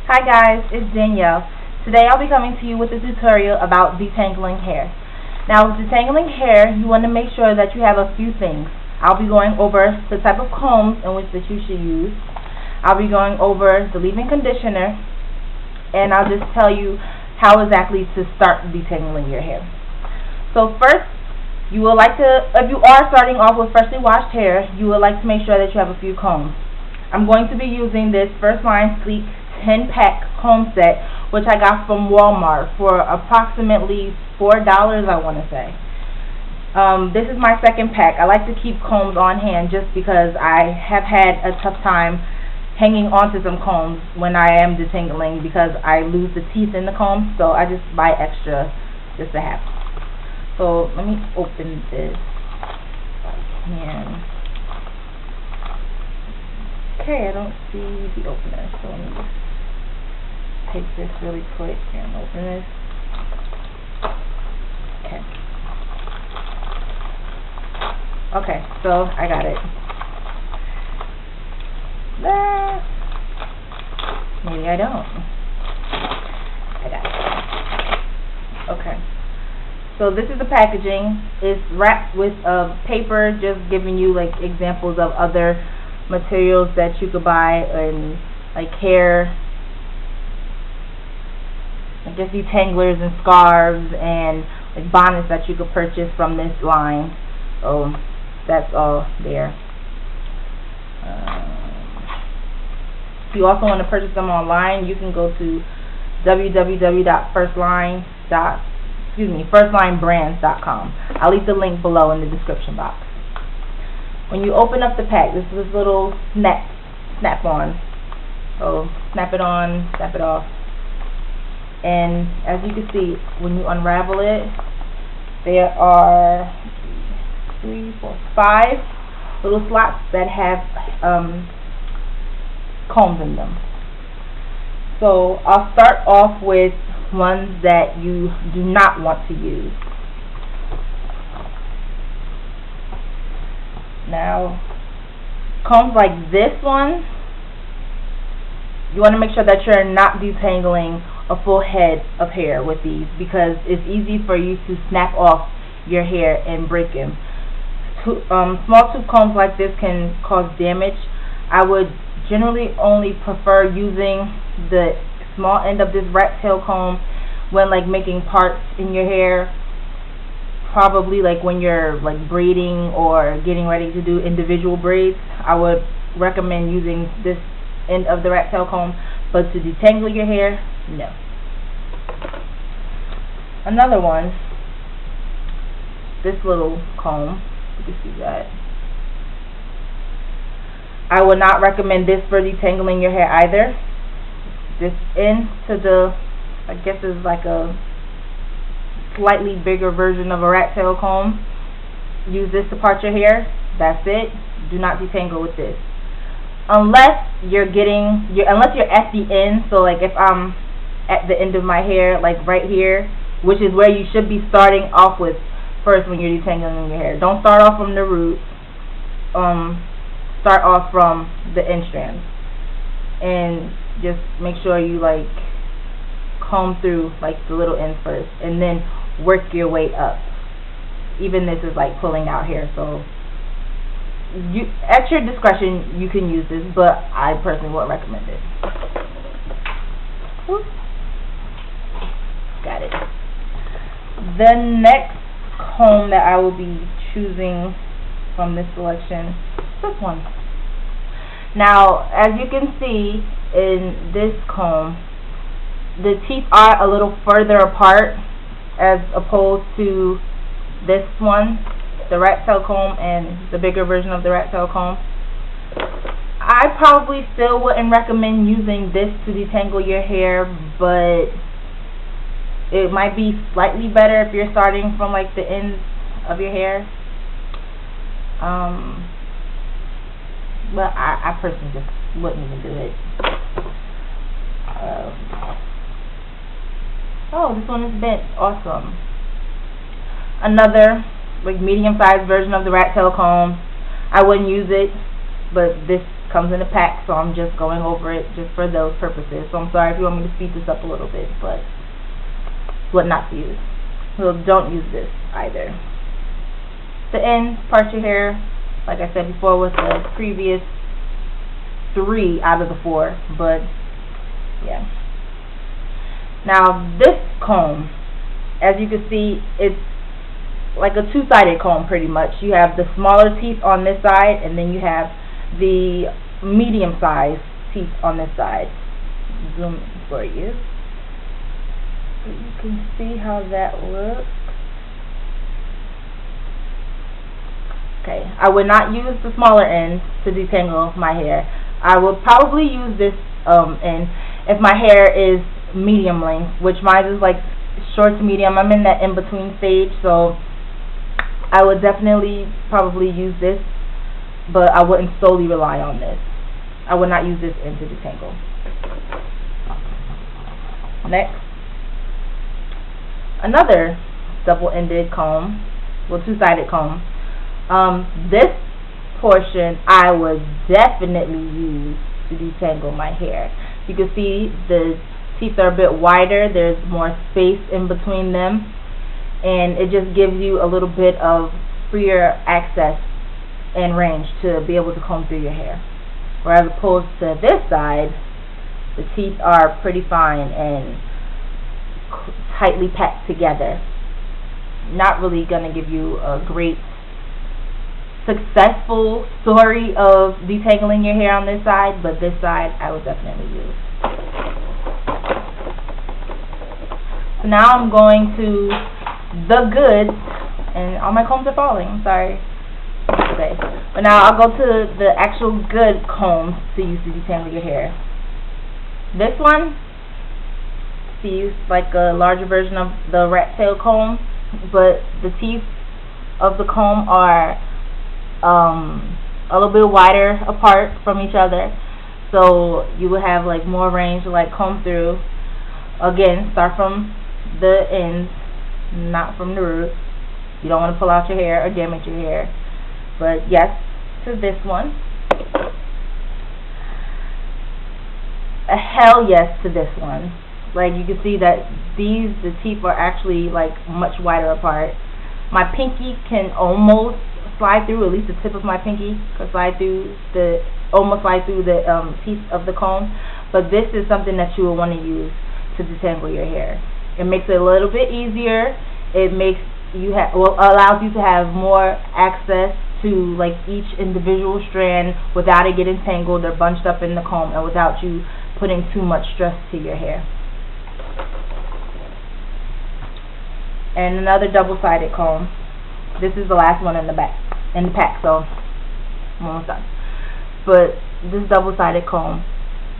Hi guys, it's Danielle. Today I'll be coming to you with a tutorial about detangling hair. Now with detangling hair, you want to make sure that you have a few things. I'll be going over the type of combs in which that you should use. I'll be going over the leave-in conditioner, and I'll just tell you how exactly to start detangling your hair. So first, you would like to, if you are starting off with freshly washed hair, you would like to make sure that you have a few combs. I'm going to be using this First Line Sleek 10-pack comb set, which I got from Walmart for approximately $4, I want to say. This is my second pack. I like to keep combs on hand just because I have had a tough time hanging onto some combs when I am detangling because I lose the teeth in the comb, so I just buy extra just to have. So let me open this if I can. Okay, I don't see the opener, so let me just take this really quick and open this. Okay, so I got it. Maybe I don't. I got it. Okay. So this is the packaging. It's wrapped with paper, just giving you like examples of other materials that you could buy, and like hair, I guess detanglers and scarves and like bonnets that you could purchase from this line. So that's all there. If you also want to purchase them online, you can go to firstlinebrands.com. I'll leave the link below in the description box. When you open up the pack, this is this little snap on. So snap it on, snap it off. And as you can see, when you unravel it, there are 5 little slots that have combs in them. So I'll start off with ones that you do not want to use. Now, combs like this one, you want to make sure that you're not detangling a full head of hair with these, because it's easy for you to snap off your hair and break them. Small tube combs like this can cause damage. I would generally only prefer using the small end of this rat tail comb when like making parts in your hair, probably like when you're like braiding or getting ready to do individual braids. I would recommend using this end of the rat tail comb, but to detangle your hair, no. Another one, this little comb, you can see that. I would not recommend this for detangling your hair either. This end to the, I guess is like a slightly bigger version of a rat tail comb. Use this to part your hair. That's it. Do not detangle with this. Unless you're at the end, so like if I'm at the end of my hair, like right here, which is where you should be starting off with first when you're detangling your hair. Don't start off from the root. Start off from the end strands, and just make sure you like comb through like the little ends first, and then work your way up. Even this is like pulling out hair, so you, at your discretion, you can use this, but I personally wouldn't recommend it. Whoop. Got it. The next comb that I will be choosing from this selection, this one. Now, as you can see in this comb, the teeth are a little further apart as opposed to this one, the rat tail comb and the bigger version of the rat tail comb. I probably still wouldn't recommend using this to detangle your hair, but it might be slightly better if you're starting from like the ends of your hair. But I personally just wouldn't even do it. Oh, this one is bent. Awesome. Another like medium-sized version of the rat tail comb. I wouldn't use it, but this comes in a pack, so I'm just going over it just for those purposes. So I'm sorry if you want me to speed this up a little bit, but what not to use. So don't use this either. The end, part your hair, like I said before, with the previous 3 out of the 4, but yeah. Now this comb, as you can see, it's like a two-sided comb pretty much. You have the smaller teeth on this side, and then you have the medium-sized teeth on this side. Zoom in for you so you can see how that looks. Okay, I would not use the smaller end to detangle my hair. I would probably use this end if my hair is medium length, which mine is like short to medium. I'm in that in-between stage, so I would definitely probably use this, but I wouldn't solely rely on this. I would not use this end to detangle. Next, another double-ended comb, well, two-sided comb. This portion I would definitely use to detangle my hair. You can see the teeth are a bit wider, there's more space in between them, and it just gives you a little bit of freer access and range to be able to comb through your hair. Whereas opposed to this side, the teeth are pretty fine and tightly packed together. Not really going to give you a great successful story of detangling your hair on this side, but this side I would definitely use. So now I'm going to the goods, and all my combs are falling, I'm sorry. Okay. But now I'll go to the actual good combs to use to detangle your hair. This one, see, like a larger version of the rat tail comb, but the teeth of the comb are a little bit wider apart from each other, so you will have like more range to like comb through. Again, start from the ends, not from the roots. You don't want to pull out your hair or damage your hair. But yes to this one. A hell yes to this one. Like you can see that the teeth are actually like much wider apart. My pinky can almost slide through, at least the tip of my pinky could slide through almost slide through the teeth of the comb. But this is something that you will want to use to detangle your hair. It makes it a little bit easier. It makes you allows you to have more access to like each individual strand without it getting tangled or bunched up in the comb, and without you putting too much stress to your hair. And another double-sided comb. This is the last one in the pack, so I'm almost done. But this double-sided comb.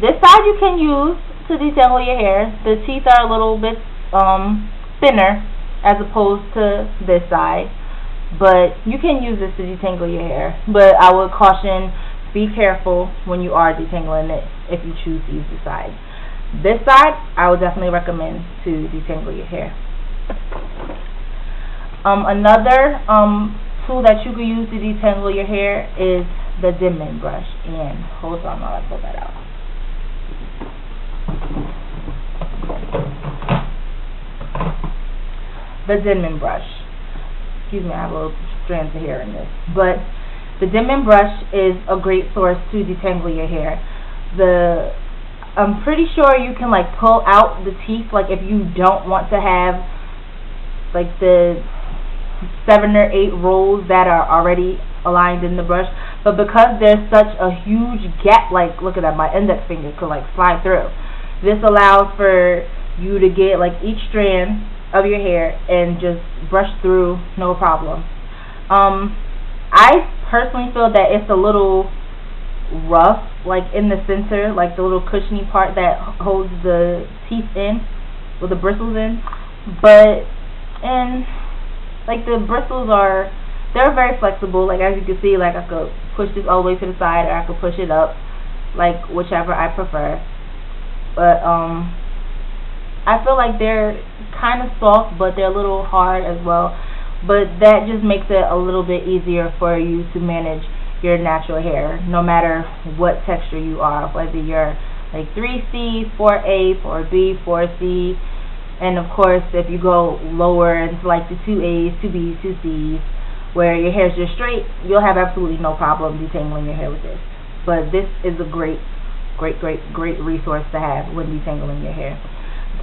This side you can use to detangle your hair. The teeth are a little bit thinner as opposed to this side, but you can use this to detangle your hair. But I would caution, be careful when you are detangling it if you choose to use this side. This side I would definitely recommend to detangle your hair. Another tool that you can use to detangle your hair is the Denman brush. And hold on while I pull that out. The Denman brush. Excuse me, I have a little strands of hair in this. But the Denman brush is a great source to detangle your hair. I'm pretty sure you can like pull out the teeth, like if you don't want to have like the 7 or 8 rows that are already aligned in the brush. But because there's such a huge gap, like look at that, my index finger could like slide through. This allows for you to get like each strand of your hair and just brush through, no problem. I personally feel that it's a little rough, like in the center, like the little cushiony part that holds the teeth in, with the bristles in. But like the bristles they're very flexible. Like as you can see, like I could push this all the way to the side, or I could push it up, like whichever I prefer. But I feel like they're kind of soft, but they're a little hard as well. But that just makes it a little bit easier for you to manage your natural hair, no matter what texture you are, whether you're like 3C, 4A, 4B, 4C, and of course if you go lower into like the 2A's, 2B's, 2C's, where your hair's just straight, you'll have absolutely no problem detangling your hair with this. But this is a great resource to have when detangling your hair.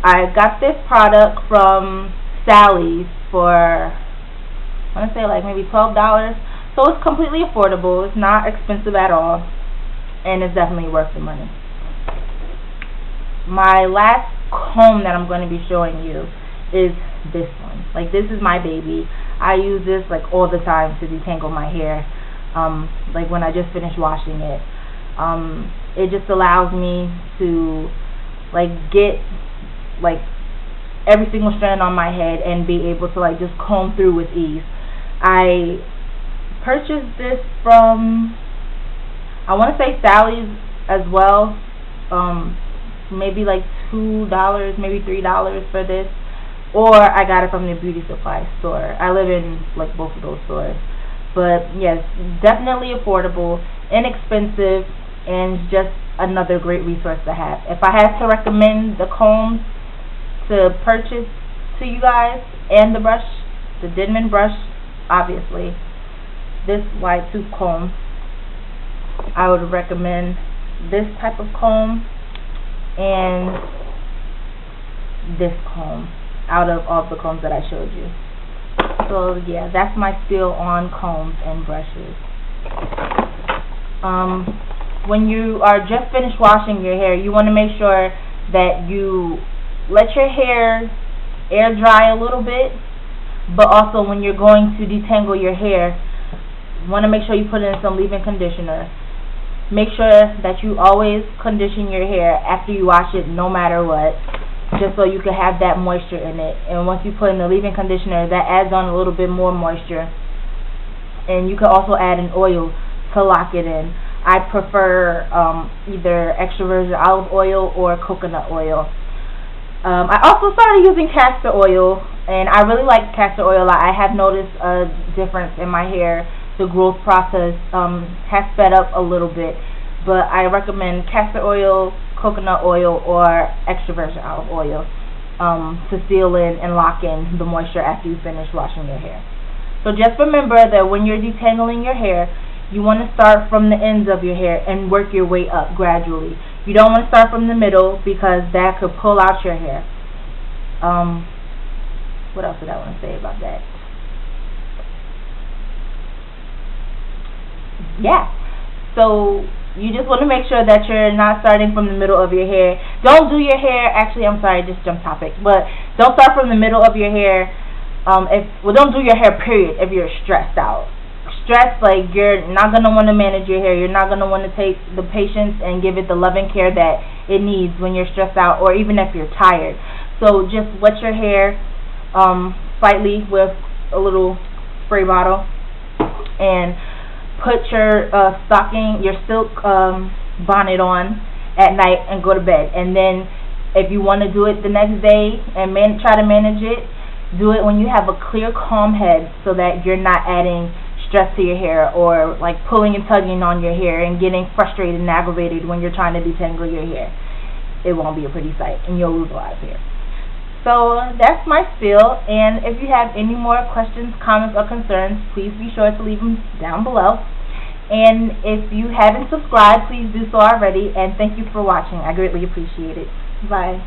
I got this product from Sally's for, I want to say like maybe $12. So it's completely affordable. It's not expensive at all, and it's definitely worth the money. My last comb that I'm going to be showing you is this one. Like, this is my baby. I use this like all the time to detangle my hair. Like when I just finished washing it. It just allows me to like get like every single strand on my head and be able to like just comb through with ease. I purchased this from, I want to say Sally's as well. Maybe like $2, maybe $3 for this. Or I got it from the beauty supply store. I live in like both of those stores. But yes, definitely affordable, inexpensive, and just another great resource to have. If I had to recommend the combs to purchase to you guys, and the brush, the Denman brush, obviously, this wide tooth comb, I would recommend this type of comb and this comb out of all the combs that I showed you. So yeah, that's my spiel on combs and brushes. When you are just finished washing your hair, you want to make sure that you let your hair air dry a little bit, but also when you're going to detangle your hair, you want to make sure you put in some leave-in conditioner. Make sure that you always condition your hair after you wash it, no matter what, just so you can have that moisture in it. And once you put in the leave-in conditioner, that adds on a little bit more moisture. And you can also add an oil to lock it in. I prefer either extra virgin olive oil or coconut oil. I also started using castor oil, and I really like castor oil. I have noticed a difference in my hair. The growth process has sped up a little bit, but I recommend castor oil, coconut oil, or extra virgin olive oil to seal in and lock in the moisture after you finish washing your hair. So just remember that when you're detangling your hair, you want to start from the ends of your hair and work your way up gradually. You don't want to start from the middle because that could pull out your hair. What else did I want to say about that? Yeah. So you just want to make sure that you're not starting from the middle of your hair. Don't do your hair, actually, I'm sorry, just jump topic, but don't start from the middle of your hair. Don't do your hair, period, if you're stressed out. Stressed, like, you're not going to want to manage your hair. You're not going to want to take the patience and give it the loving care that it needs when you're stressed out, or even if you're tired. So just wet your hair slightly with a little spray bottle and put your your silk bonnet on at night and go to bed. And then if you want to do it the next day and try to manage it, do it when you have a clear, calm head, so that you're not adding stress to your hair or like pulling and tugging on your hair and getting frustrated and aggravated when you're trying to detangle your hair. It won't be a pretty sight and you'll lose a lot of hair. So that's my spiel, and if you have any more questions, comments, or concerns, please be sure to leave them down below. And if you haven't subscribed, please do so already, and thank you for watching. I greatly appreciate it. Bye.